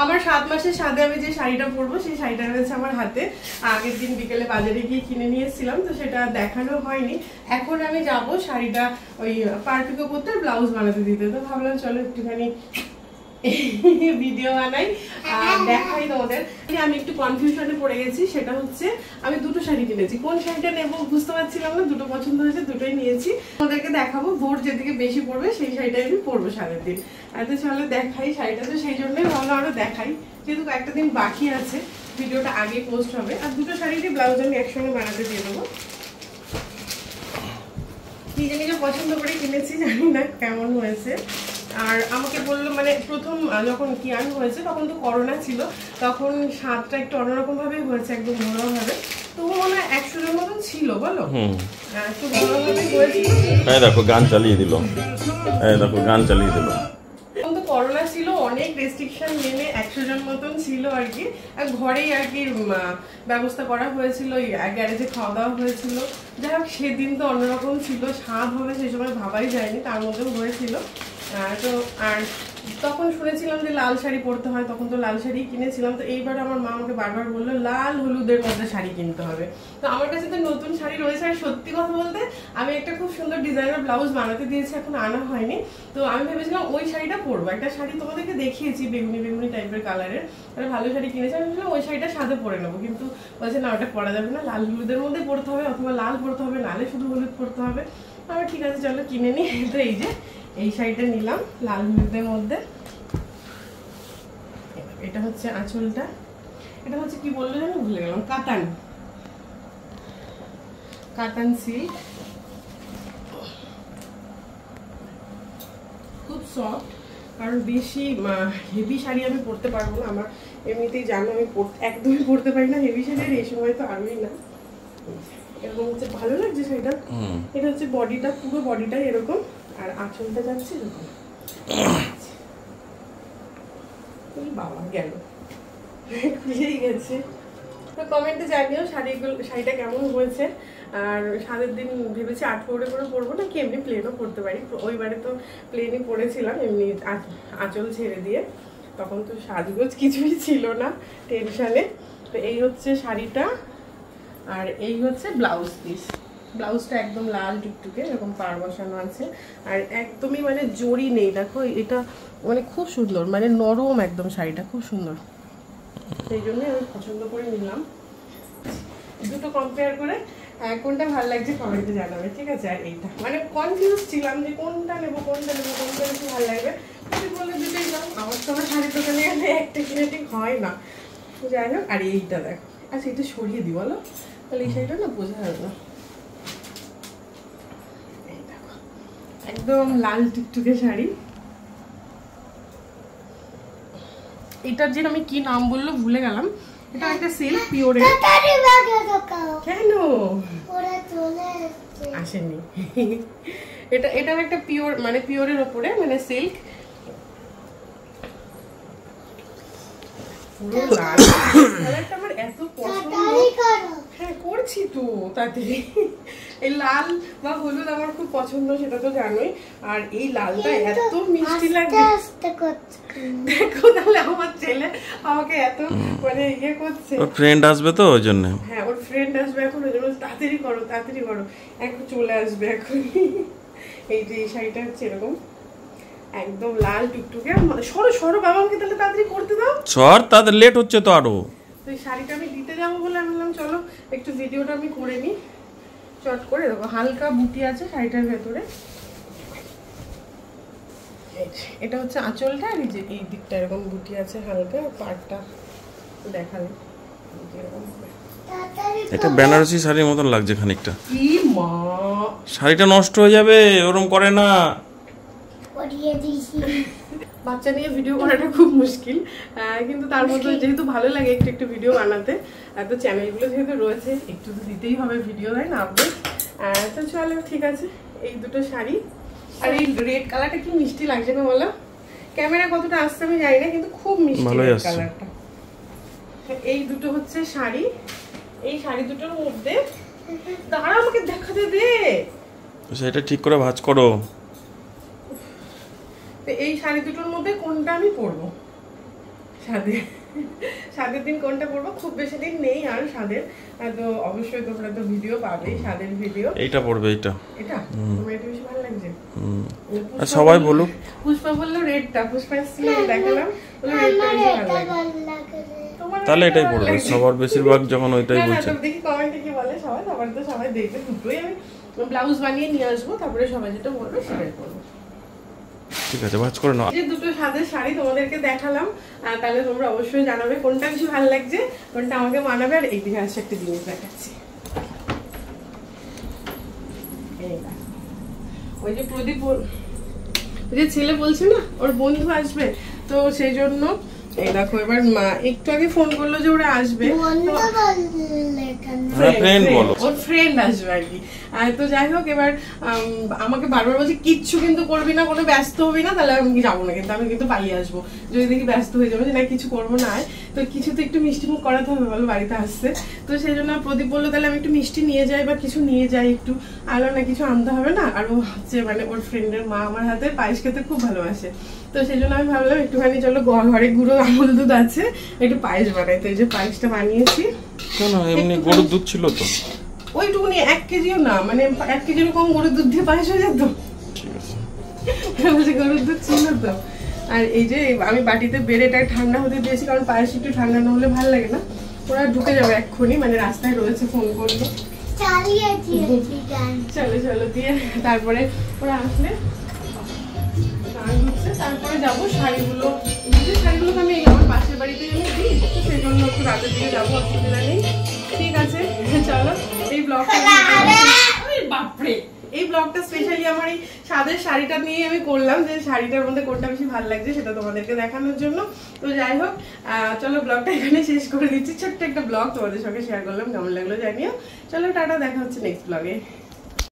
আমার 7 মাসের সাথে আমি যে শাড়িটা পরবো সেই শাড়িটা রয়েছে আমার হাতে। আগের দিন বিকেলে বাজারে গিয়ে কিনে নিয়ে এসেছিলাম, তো সেটা দেখানো হয়নি। এখন আমি যাব শাড়িটা ওই পার্টিকো করতে, ব্লাউজ বানাতে দিতে। তো ভাবলাম চলো একটুখানি ভিডিও বানাই আর দেখাই তোমাদের। আমি একটু কনফিউশনে পড়ে গেছি, সেটা হচ্ছে আমি দুটো শাড়ি কিনেছি, কোন শাড়িটা নেবো বুঝতে পারছিলাম না। দুটো পছন্দ হয়েছে, দুটোই নিয়েছি। তোমাদেরকে দেখাবো, ভোর যেদিকে বেশি পড়বে সেই শাড়িটাই আমি পরবো সারার দিন। তো চলো দেখাই শাড়িটা। তো সেই জন্যই ভাবলাম আরো দেখাই, যেহেতু একটা দিন বাকি আছে, ভিডিওটা আগে পোস্ট হবে। আর দুটো শাড়িরই ব্লাউজ আমি একসঙ্গে বানাতে দিয়ে দেবো। নিজে নিজে পছন্দ করে কিনেছি, জানি না কেমন হয়েছে। আর আমাকে বললো, মানে প্রথম যখন কিয়ান হয়েছে তখন তো করোনা ছিল, তখন স্বাদটা একটু অন্যরকম ভাবে হয়েছে, একদম ঘরোয়া ভাবে। তো মনে হয় 100 জন মতন ছিল, বলো একটু ঘরোয়া ভাবে হয়েছিল। দেখো গান চালিয়ে দিল, দেখো গান চালিয়ে দিল। করোনা ছিল, অনেক রেস্ট্রিকশন মেনে 100 জন মতন ছিল আর কি। ঘরেই আর কি ব্যবস্থা করা হয়েছিল, গ্যারেজে খাওয়া দাওয়া হয়েছিল। যাই হোক সেদিন তো অন্যরকম ছিল, স্বাদ হবে সেই সময় ভাবাই যায়নি, তার মধ্যেও হয়েছিল। তো আর তখন শুনেছিলাম যে লাল শাড়ি পরতে হয়, তখন তো লাল শাড়ি কিনেছিলাম। তো এইবার আমার মা আমাকে বারবার বললো লাল হলুদের মধ্যে শাড়ি কিনতে হবে। তো আমার কাছে তো নতুন শাড়ি রয়েছে, আর সত্যি কথা বলতে আমি একটা খুব সুন্দর ডিজাইনার ব্লাউজ বানাতে দিয়েছি, এখন আনা হয়নি। তো আমি ভেবেছিলাম ওই শাড়িটা পরবো। একটা শাড়ি তোমাদেরকে দেখিয়েছি বেগুনি বেগুনি টাইপের কালারের, একটা ভালো শাড়ি কিনেছি। আমি ভেবেছিলাম ওই শাড়িটা সাথে পরে নেবো, কিন্তু বলছে না ওটা পরা যাবে না, লাল হলুদের মধ্যে পরতে হবে, অথবা লাল পরতে হবে, নালে শুধু হলুদ পরতে হবে। আমার ঠিক আছে চলো কিনে নিই। তো এই যে এই শাড়িটা নিলাম লাল হলুদের মধ্যে। এটা হচ্ছে আঁচলটা, এটা হচ্ছে কি বললো জানো, ভুলে গেলাম, কাতান, কাতান সিল্ক, খুব সফট। কারণ বেশি হেভি শাড়ি আমি পরতে পারবো না, আমার এমনিতেই জানো আমি একদমই পরতে পারি না হেভি শাড়ি, আর এই সময় তো আরোই না। এরকম হচ্ছে, ভালো লাগছে শাড়িটা। এটা হচ্ছে বডিটা, পুরো বডিটাই এরকম, আর আঁচলটা যাচ্ছে এরকম। বাবা গেল, খুলেই গেছে। তো কমেন্টে জানিও শাড়িটা কেমন হয়েছে। আর সাদের দিন ভেবেছি 8 করে পরবো, নাকি এমনি প্লেনও পরতে পারি। ওইবারে তো প্লেনই পরেছিলাম এমনি আঁচল ছেড়ে দিয়ে, তখন তো সাজগোজ কিছুই ছিল না, টেনশনে। তো এই হচ্ছে শাড়িটা, আর এই হচ্ছে ব্লাউজ পিস। ব্লাউজটা একদম লাল টুকটুকে এরকম পাড় বসানো আছে, আর একদমই মানে জড়ি নেই। দেখো এটা মানে খুব সুন্দর, মানে নরম একদম, শাড়িটা খুব সুন্দর, সেই জন্য আমি পছন্দ করে নিলাম। দুটো কম্পেয়ার করে কোনটা ভালো লাগছে কমেন্টে জানাবে, ঠিক আছে? আর এইটা মানে কনফিউজ ছিলাম যে কোনটা নেবো, কোনটা বেশি ভালো লাগবে। যদি বলে দুটোই দাও, আমার তো আমার শাড়ির দোকানে গেলে একটা কিনে ঠিক হয় না। যাই হোক, আর এইটা দেখো, আচ্ছা এটা সরিয়ে দিই বলো, তাহলে এই শাড়িটা না বোঝা যাবে না। একদম লাল টুকটুকে শাড়ি। এটার যে আমি কি নাম বললো ভুলে গেলাম। এটা একটা সিল্ক পিওরের। কেন আসেনি? এটার একটা পিওর, মানে পিওরের ওপরে, মানে সিল্ক, পুরো লাল কালারটা আমার এত পছন্দ। হ্যাঁ করছি তো তাড়াতাড়ি। এই লাল বা হলুদ আমার খুব পছন্দ, সেটা তো জানোই। আর এই লালটা এত মিষ্টি লাগে, দেখো তাহলে আমার ছেলে আমাকে এত মানে ইয়ে করছে। ওর ফ্রেন্ড আসবে তো ওই জন্য। হ্যাঁ ওর ফ্রেন্ড আসবে এখন, ওই জন্য তাড়াতাড়ি করো তাড়াতাড়ি করো, এখন চলে আসবে এখন। এই যে এই শাড়িটা হচ্ছে এরকম একদম লাল টুকটুকে। সরো সরো বাবা, আমাকে তাহলে তাড়াতাড়ি করতে দাও, সর তাদের লেট হচ্ছে তো আরো। তো এই শাড়িটা আমি দিতে যাবো বলে আমি বললাম চলো একটু ভিডিওটা আমি করে নিই চট করে। দেখো হালকা বুটি আছে শাড়িটার ভেতরে। এটা হচ্ছে আঁচলটা, আর এই যে এই দিকটা এরকম বুটি আছে হালকা, পাড়টা দেখালে এটা বেনারসি শাড়ির মতন লাগছে খানিকটা। কি মা, শাড়িটা নষ্ট হয়ে যাবে, ওরম করে না। বাচ্চা নিয়ে ভিডিও করাটা খুব মুশকিল, কিন্তু তার মধ্যে যেহেতু ভালো লাগে একটু একটু ভিডিও বানাতে, তো চ্যানেলগুলো যেহেতু রয়েছে একটু তো দিতেই হবে ভিডিও, তাই না আপডেট। তো চলো ঠিক আছে, এই দুটো শাড়ি। আর এই রেড কালারটা কি মিষ্টি লাগছে না বলো? ক্যামেরা কতটা আসছে আমি জানি না, কিন্তু খুব মিষ্টি রেড কালারটা। এই দুটো হচ্ছে শাড়ি। এই শাড়ি দুটোর মধ্যে দাঁড়া আমাকে দেখাতে দে, সেটা ঠিক করে ভাঁজ করো। এই শাড়ি দুটোর মধ্যে কোনটা আমি পরবো স্বাদের দিন কোনটা পরবো, খুব বেশি দিন নেই আর স্বাদের, তো অবশ্যই তোমরা তো ভিডিও পাবেই স্বাদের ভিডিও। এইটা পড়বে, এটা এটা তোমার এটা বেশি ভালো লাগছে। আর সবাই বলুক। পুষ্পা বললো রেডটা, পুষ্পা এসেছিল দেখালাম, বললো রেডটা বেশি ভালো লাগে। তাহলে এটাই পড়বে, সবার বেশিরভাগ যখন ওইটাই বলছে। দেখি কমেন্টে কি বলে সবাই, সবার তো সবাই দেখবে, দুটোই আমি ব্লাউজ বানিয়ে নিয়ে আসবো, তারপরে সবাই যেটা বলবে সেটাই করবো। ঠিক আছে, ভাঁজ করে নাও। যে দুটো সাদের শাড়ি তোমাদেরকে দেখালাম, তাহলে তোমরা অবশ্যই জানাবে কোনটা বেশি ভালো লাগছে, কোনটা আমাকে মানাবে। আর এইদিকে আসছে একটা জিনিস দেখাচ্ছি, ওই যে প্রদীপ, ওই যে ছেলে বলছে না ওর বন্ধু আসবে, তো সেই জন্য এই দেখো এবার একটু আগে ফোন করলো যে ওরা আসবে, ওর ফ্রেন্ড আসবে আর কি। তো যাই হোক, এবার আমাকে বারবার বলছে কিচ্ছু কিন্তু করবি না, কোনো ব্যস্ত হবি না, তাহলে আমি যাবো না, কিন্তু আমি কিন্তু পালিয়ে আসবো যদি দেখি ব্যস্ত হয়ে যাবো, যে না কিছু করবো না। তো কিছু তো একটু মিষ্টি মুখ করাতে হবে বলো, বাড়িতে আসছে। তো সেই জন্য প্রদীপ বললো তাহলে আমি একটু মিষ্টি নিয়ে যাই বা কিছু নিয়ে যাই, একটু আলো না কিছু আনতে হবে না। আর ও হচ্ছে মানে ওর ফ্রেন্ডের মা আমার হাতে পায়েস খেতে খুব ভালোবাসে, তো সেই জন্য আমি ভাবলাম একটুখানি চলো ঘরে গুঁড়ো আমল দুধ আছে, একটু পায়েস বানাই। তো এই যে পায়েসটা বানিয়েছি। কেন এমনি গরুর দুধ ছিল তো, ওইটুকুনি 1 কেজিও না, মানে 1 কেজির কম গরুর দুধ দিয়ে পায়েস হয়ে যেত। ঠিক আছে, গরুর দুধ ছিল তো। আর এই যে আমি বাটিতে বেড়েটা ঠান্ডা হতে দিয়েছি, কারণ পায়েস একটু ঠান্ডা না হলে ভালো লাগে না। ওরা ঢুকে যাবে এক্ষুনি, মানে রাস্তায় রয়েছে, ফোন করলো। চলো চলো দিয়ে তারপরে ওরা আসলে তারপরে যাবো শাড়িগুলো, শাড়িগুলো আমি আমার পাশের বাড়িতে আমি দিই, সেই জন্য একটু রাতের দিকে যাবো, অসুবিধা নেই। ঠিক আছে চলো, এই ব্লগটা বাপরে, এই ব্লগটা স্পেশালি আমার এই সাদের শাড়িটা নিয়ে আমি করলাম, যে শাড়িটার মধ্যে কোনটা বেশি ভালো লাগছে সেটা তোমাদেরকে দেখানোর জন্য। তো যাই হোক, চলো ব্লগটা এখানে শেষ করে দিচ্ছি। ছোট্ট একটা ব্লগ তোমাদের সঙ্গে শেয়ার করলাম, কেমন লাগলো জানিও। চলো টাটা, দেখা হচ্ছে নেক্সট ব্লগে।